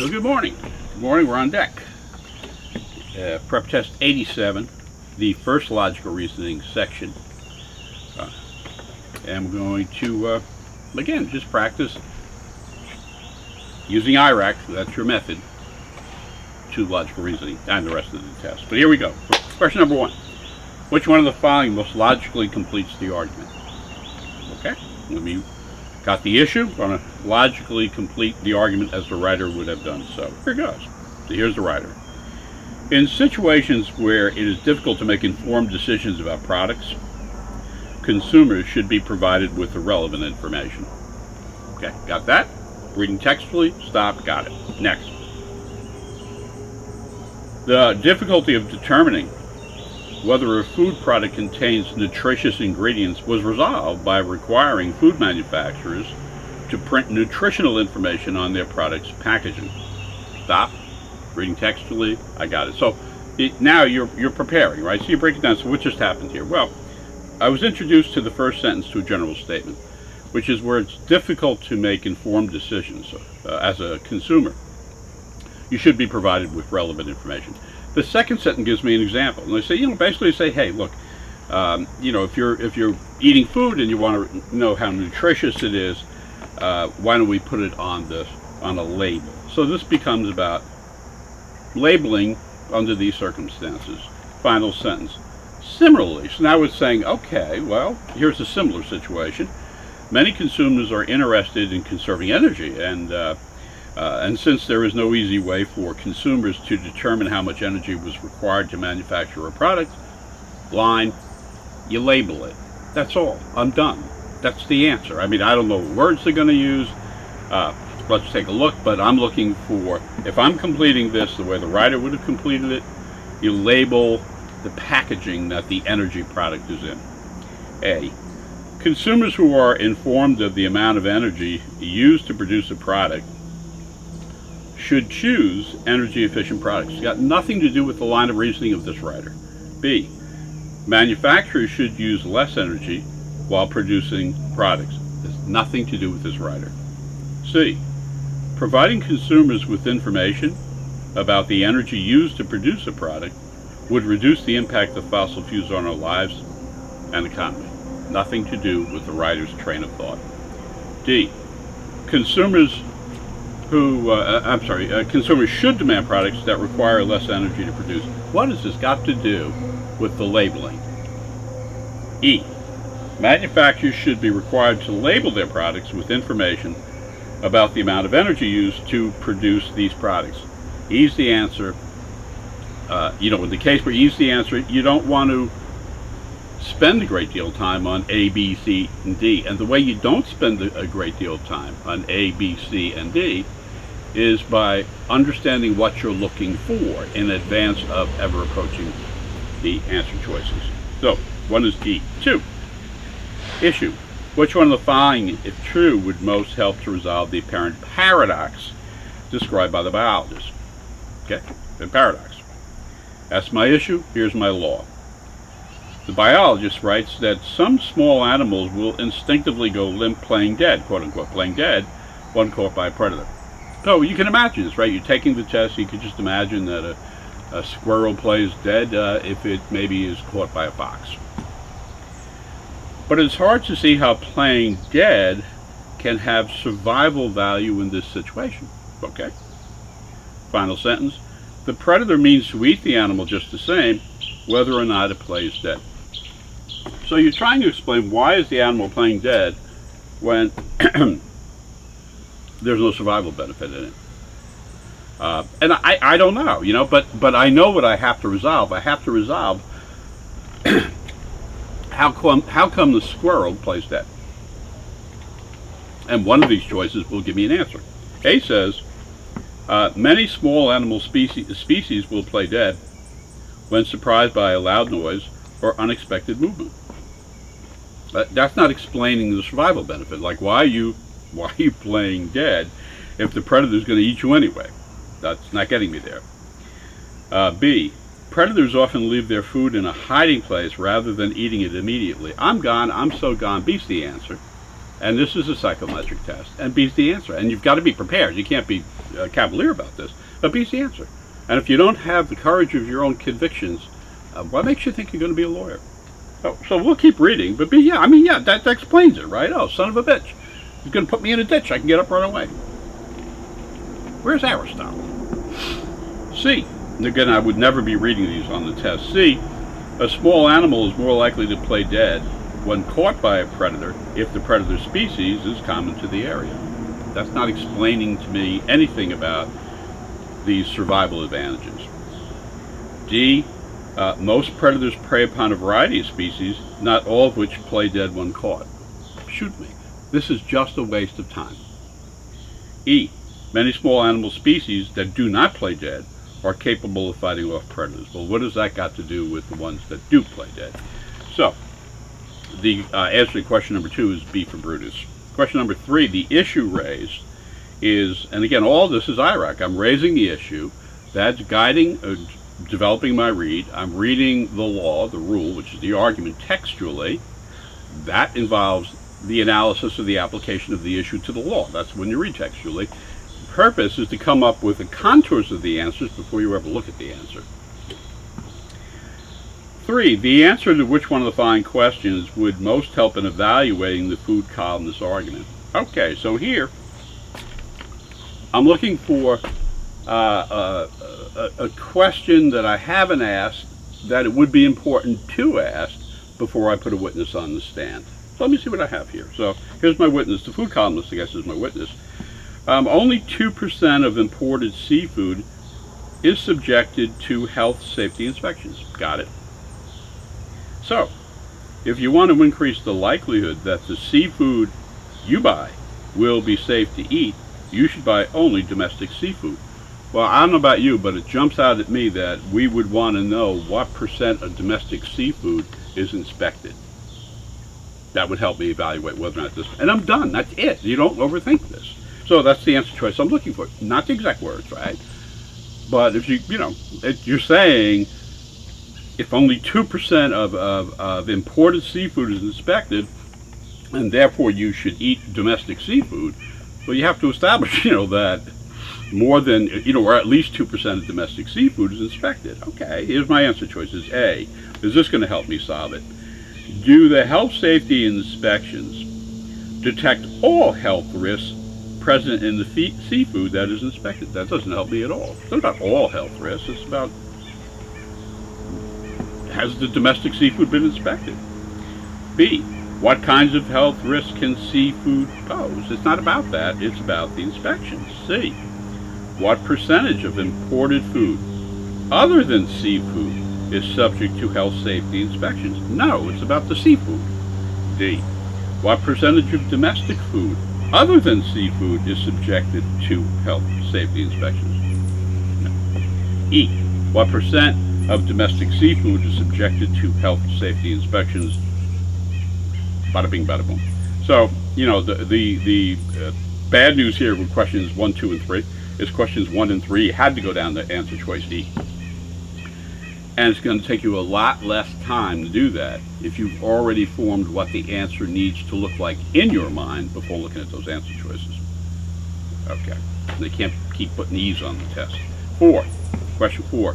So good morning. Good morning, we're on deck. Prep test 87, the first logical reasoning section. And we're going to, again, just practice using IRAC, that's your method, to logical reasoning and the rest of the test. But here we go. Question number 1. Which one of the following most logically completes the argument? Okay, we got the issue. We're going to logically complete the argument as the writer would have done so. Here goes. So here's the writer. In situations where it is difficult to make informed decisions about products, consumers should be provided with the relevant information. Okay, got that? Reading textually, stop, got it. Next. The difficulty of determining whether a food product contains nutritious ingredients was resolved by requiring food manufacturers to print nutritional information on their products' packaging. Stop. Reading textually, I got it. So now you're preparing, right? So you break it down. So what just happened here? Well, I was introduced to the first sentence to a general statement, which is where it's difficult to make informed decisions as a consumer. You should be provided with relevant information. The second sentence gives me an example, and they say, basically say, hey, look, if you're eating food and you want to know how nutritious it is, why don't we put it on a label? So this becomes about labeling under these circumstances. Final sentence. Similarly, so now it's saying, okay, well, here's a similar situation. Many consumers are interested in conserving energy, and since there is no easy way for consumers to determine how much energy was required to manufacture a product, line, you label it. That's all. I'm done. That's the answer. I mean, I don't know what words they're going to use. Let's take a look, but I'm looking for, if I'm completing this the way the writer would have completed it, you label the packaging that the energy product is in. A. Consumers who are informed of the amount of energy used to produce a product should choose energy efficient products. It's got nothing to do with the line of reasoning of this writer. B. Manufacturers should use less energy while producing products. There's nothing to do with this writer. C. Providing consumers with information about the energy used to produce a product would reduce the impact of fossil fuels on our lives and economy. Nothing to do with the writer's train of thought. D. Consumers should demand products that require less energy to produce. What has this got to do with the labeling? E. Manufacturers should be required to label their products with information about the amount of energy used to produce these products. E's the answer. In the case where E's the answer, you don't want to spend a great deal of time on A, B, C, and D. And the way you don't spend a great deal of time on A, B, C, and D is by understanding what you're looking for in advance of ever approaching the answer choices. So, one is D. 2. Issue. Which one of the following, if true, would most help to resolve the apparent paradox described by the biologist? Okay, the paradox. That's my issue, here's my law. The biologist writes that some small animals will instinctively go limp playing dead, quote unquote, playing dead, when caught by a predator. So you can imagine this, right? You're taking the test, you could just imagine that a squirrel plays dead if it maybe is caught by a fox. But it's hard to see how playing dead can have survival value in this situation. Okay. Final sentence. The predator means to eat the animal just the same, whether or not it plays dead. So you're trying to explain why is the animal playing dead when there's no survival benefit in it. And I don't know, but I know what I have to resolve. I have to resolve how come the squirrel plays dead? And one of these choices will give me an answer. A says, many small animal species will play dead when surprised by a loud noise or unexpected movement. That's not explaining the survival benefit. Like, why are you playing dead if the predator is going to eat you anyway? That's not getting me there. B, predators often leave their food in a hiding place rather than eating it immediately. I'm gone, I'm so gone, B's the answer. and this is a psychometric test, and B is the answer. And you've got to be prepared. You can't be cavalier about this, but B is the answer. And if you don't have the courage of your own convictions, what makes you think you're going to be a lawyer? So we'll keep reading, but B, that explains it, right? Oh, son of a bitch. He's going to put me in a ditch. I can get up right away. Where's Aristotle? C. And again, I would never be reading these on the test. C. A small animal is more likely to play dead when caught by a predator if the predator species is common to the area. That's not explaining to me anything about these survival advantages. D. Most predators prey upon a variety of species, not all of which play dead when caught. Shoot me. This is just a waste of time. E. Many small animal species that do not play dead are capable of fighting off predators. Well, what has that got to do with the ones that do play dead? So, the answer to question number 2 is B for Brutus. Question number 3, the issue raised is, and again, all this is IRAC. I'm raising the issue. That's guiding, developing my read. I'm reading the law, the rule, which is the argument textually. That involves the analysis of the application of the issue to the law. That's when you read textually. Purpose is to come up with the contours of the answers before you ever look at the answer. 3, the answer to which one of the following questions would most help in evaluating the food columnist argument? Okay, so here I'm looking for a question that I haven't asked that it would be important to ask before I put a witness on the stand. So let me see what I have here. So here's my witness. The food columnist, I guess, is my witness. Only 2% of imported seafood is subjected to health safety inspections. Got it. So, if you want to increase the likelihood that the seafood you buy will be safe to eat, you should buy only domestic seafood. Well, I don't know about you, but it jumps out at me that we would want to know what percent of domestic seafood is inspected. That would help me evaluate whether or not this, and I'm done. That's it. You don't overthink this. So that's the answer choice I'm looking for. Not the exact words, right? But if you're saying if only 2% of imported seafood is inspected, and therefore you should eat domestic seafood, well, you have to establish, that more than, or at least 2% of domestic seafood is inspected. Okay, here's my answer choices. A, is this going to help me solve it? Do the health safety inspections detect all health risks present in the seafood that is inspected? That doesn't help me at all. It's not about all health risks. It's about, has the domestic seafood been inspected? B, what kinds of health risks can seafood pose? It's not about that. It's about the inspections. C, what percentage of imported food other than seafood is subject to health safety inspections? No, it's about the seafood. D, what percentage of domestic food other than seafood is subjected to health safety inspections? No. E, what percent of domestic seafood is subjected to health safety inspections? Bada bing, bada boom. So, the bad news here with questions 1, 2, and 3 is questions 1 and 3 had to go down to answer choice D. And it's going to take you a lot less time to do that if you've already formed what the answer needs to look like in your mind before looking at those answer choices. Okay. They can't keep putting these on the test. 4. Question 4.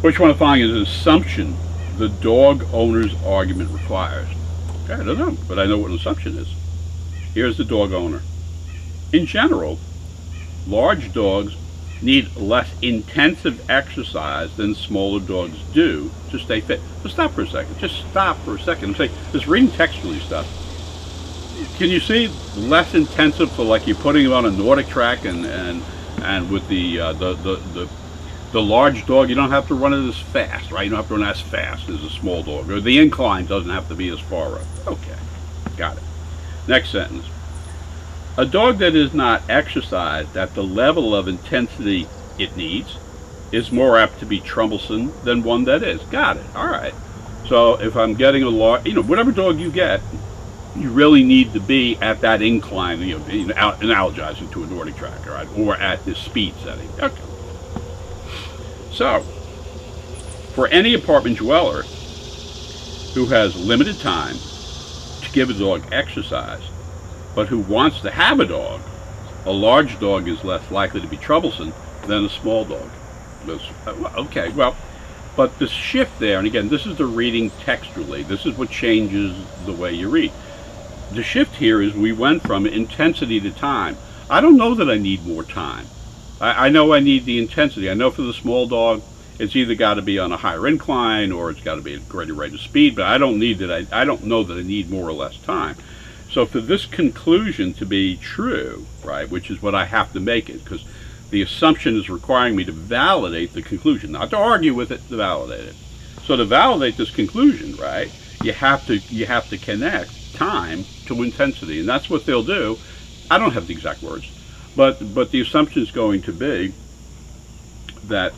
Which one of the following is an assumption the dog owner's argument requires? Okay, I don't know, but I know what an assumption is. Here's the dog owner. In general, large dogs need less intensive exercise than smaller dogs do to stay fit. So stop for a second. Just stop for a second and say, this reading textually stuff. Can you see less intensive for like you're putting them on a Nordic track and with the large dog, you don't have to run it as fast, right? You don't have to run as fast as a small dog. Or the incline doesn't have to be as far up. Okay, got it. Next sentence. A dog that is not exercised at the level of intensity it needs is more apt to be troublesome than one that is. Got it. All right. So if I'm getting a large, whatever dog you get, you really need to be at that incline, analogizing to a Nordic track, all right, or at this speed setting. Okay. So, for any apartment dweller who has limited time to give a dog exercise, but who wants to have a dog, a large dog is less likely to be troublesome than a small dog. Okay, well, but the shift there, and again, this is the reading textually, this is what changes the way you read. The shift here is we went from intensity to time. I don't know that I need more time. I know I need the intensity. I know for the small dog, it's either got to be on a higher incline or it's got to be at a greater rate of speed, but I don't know that I need more or less time. So for this conclusion to be true, right, which is what I have to make it, because the assumption is requiring me to validate the conclusion, not to argue with it, to validate it. So to validate this conclusion, right, you have to connect time to intensity, and that's what they'll do. I don't have the exact words, but the assumption is going to be that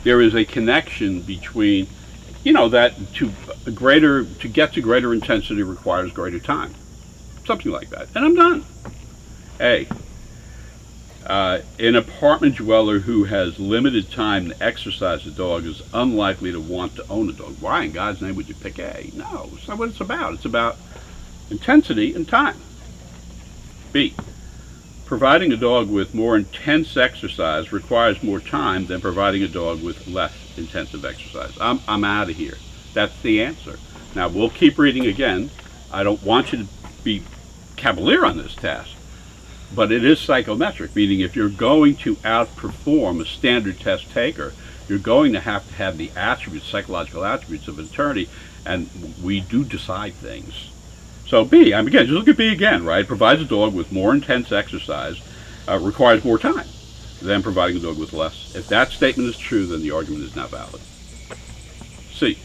there is a connection between, that to get to greater intensity requires greater time, something like that, and I'm done. A, an apartment dweller who has limited time to exercise a dog is unlikely to want to own a dog. Why in God's name would you pick A? No, it's not what it's about. It's about intensity and time. B, providing a dog with more intense exercise requires more time than providing a dog with less intensive exercise. I'm out of here. That's the answer. Now, we'll keep reading again. I don't want you to be cavalier on this test, but it is psychometric, meaning if you're going to outperform a standard test taker, you're going to have the attributes, psychological attributes of an attorney, and we do decide things. So B, again, just look at B again, right? Provides a dog with more intense exercise, requires more time than providing a dog with less. If that statement is true, then the argument is not valid. C,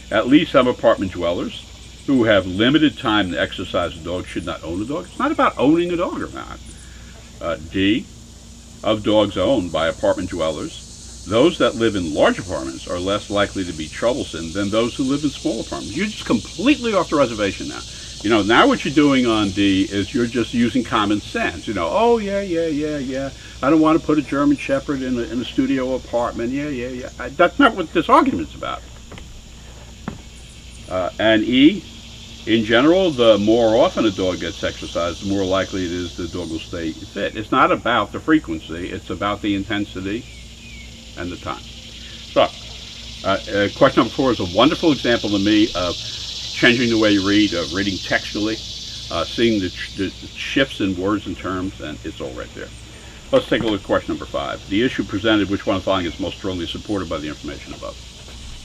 at least some apartment dwellers who have limited time to exercise a dog should not own a dog. It's not about owning a dog or not. D, of dogs owned by apartment dwellers, those that live in large apartments are less likely to be troublesome than those who live in small apartments. You're just completely off the reservation now. Now what you're doing on D is you're just using common sense. Oh, yeah. I don't want to put a German Shepherd in a studio apartment. Yeah. That's not what this argument's about. And E, in general, the more often a dog gets exercise, the more likely it is the dog will stay fit. It's not about the frequency. It's about the intensity and the time. So, question number 4 is a wonderful example to me of changing the way you read, reading textually, seeing the shifts in words and terms, and it's all right there. Let's take a look at question number 5. The issue presented, which one of the following is most strongly supported by the information above?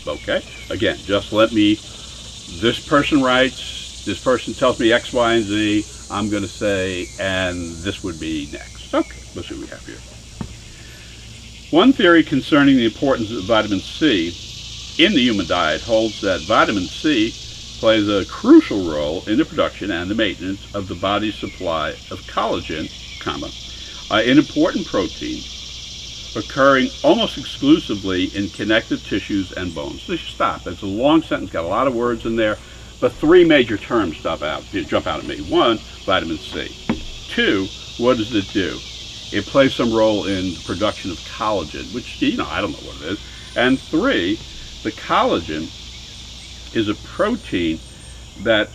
Okay, again, just let me, this person writes, this person tells me X, Y, and Z, I'm going to say, and this would be next. Okay, let's see what we have here. One theory concerning the importance of vitamin C in the human diet holds that vitamin C plays a crucial role in the production and the maintenance of the body's supply of collagen, an important protein occurring almost exclusively in connective tissues and bones. So stop. It's a long sentence, got a lot of words in there, but 3 major terms jump out at me. 1, vitamin C. 2, what does it do? It plays some role in the production of collagen, which, I don't know what it is. And 3, the collagen is a protein that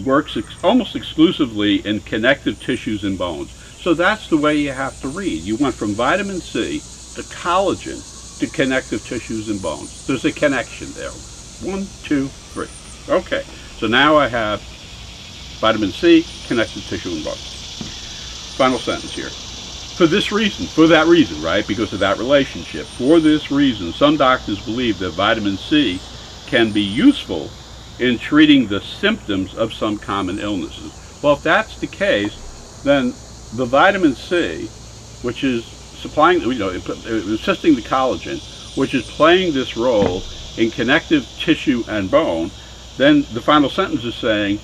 works almost exclusively in connective tissues and bones. So that's the way you have to read. You went from vitamin C to collagen to connective tissues and bones. There's a connection there. 1, 2, 3. Okay, so now I have vitamin C, connective tissue and bones. Final sentence here. For that reason, right, because of that relationship, for this reason, some doctors believe that vitamin C can be useful in treating the symptoms of some common illnesses. Well, if that's the case, then the vitamin C, which is supplying, assisting the collagen, which is playing this role in connective tissue and bone, then the final sentence is saying,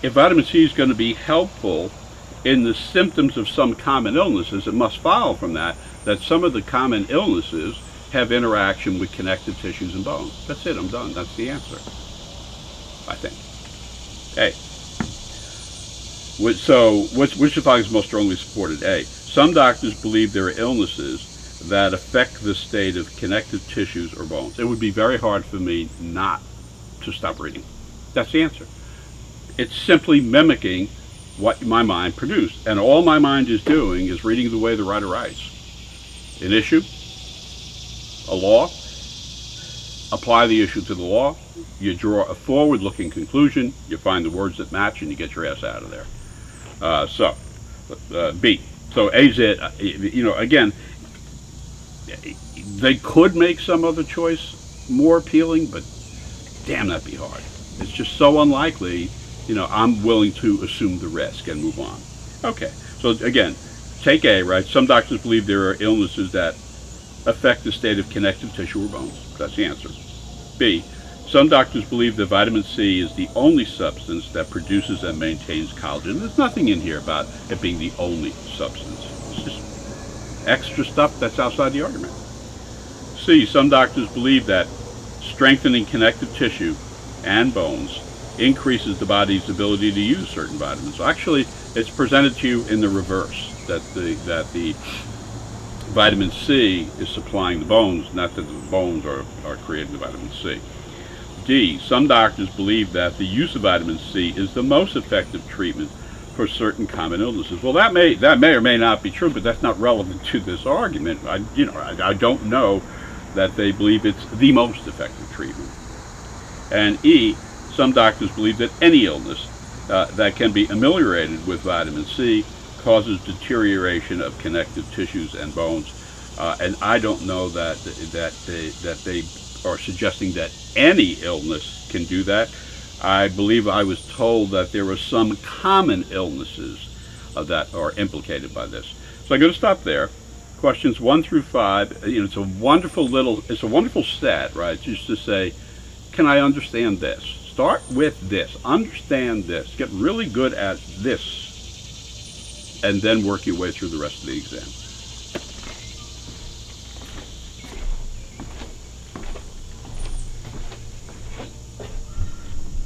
if vitamin C is going to be helpful in the symptoms of some common illnesses, it must follow from that some of the common illnesses have interaction with connective tissues and bones. That's it, I'm done. That's the answer, I think. A. So, which of is most strongly supported? A. Some doctors believe there are illnesses that affect the state of connective tissues or bones. It would be very hard for me not to stop reading. That's the answer. It's simply mimicking what my mind produced. And all my mind is doing is reading the way the writer writes. An issue, a law, apply the issue to the law, you draw a forward-looking conclusion, you find the words that match, and you get your ass out of there. B. So AZ, again, they could make some other choice more appealing, but damn, that'd be hard. It's just so unlikely, I'm willing to assume the risk and move on. Okay, so again, take A, right? Some doctors believe there are illnesses that affect the state of connective tissue or bones. That's the answer. B, some doctors believe that vitamin C is the only substance that produces and maintains collagen. There's nothing in here about it being the only substance. It's just extra stuff that's outside the argument. C, some doctors believe that strengthening connective tissue and bones increases the body's ability to use certain vitamins. So actually, it's presented to you in the reverse, that the vitamin C is supplying the bones, not that the bones are creating the vitamin C. D, some doctors believe that the use of vitamin C is the most effective treatment for certain common illnesses. Well, that may or may not be true, but that's not relevant to this argument. I don't know that they believe it's the most effective treatment. And E, some doctors believe that any illness that can be ameliorated with vitamin C causes deterioration of connective tissues and bones. And I don't know that they are suggesting that any illness can do that. I believe I was told that there are some common illnesses that are implicated by this. So I'm going to stop there. Questions 1 through 5. It's a wonderful set, right? Just to say, can I understand this? Start with this. Understand this. Get really good at this, and then work your way through the rest of the exam.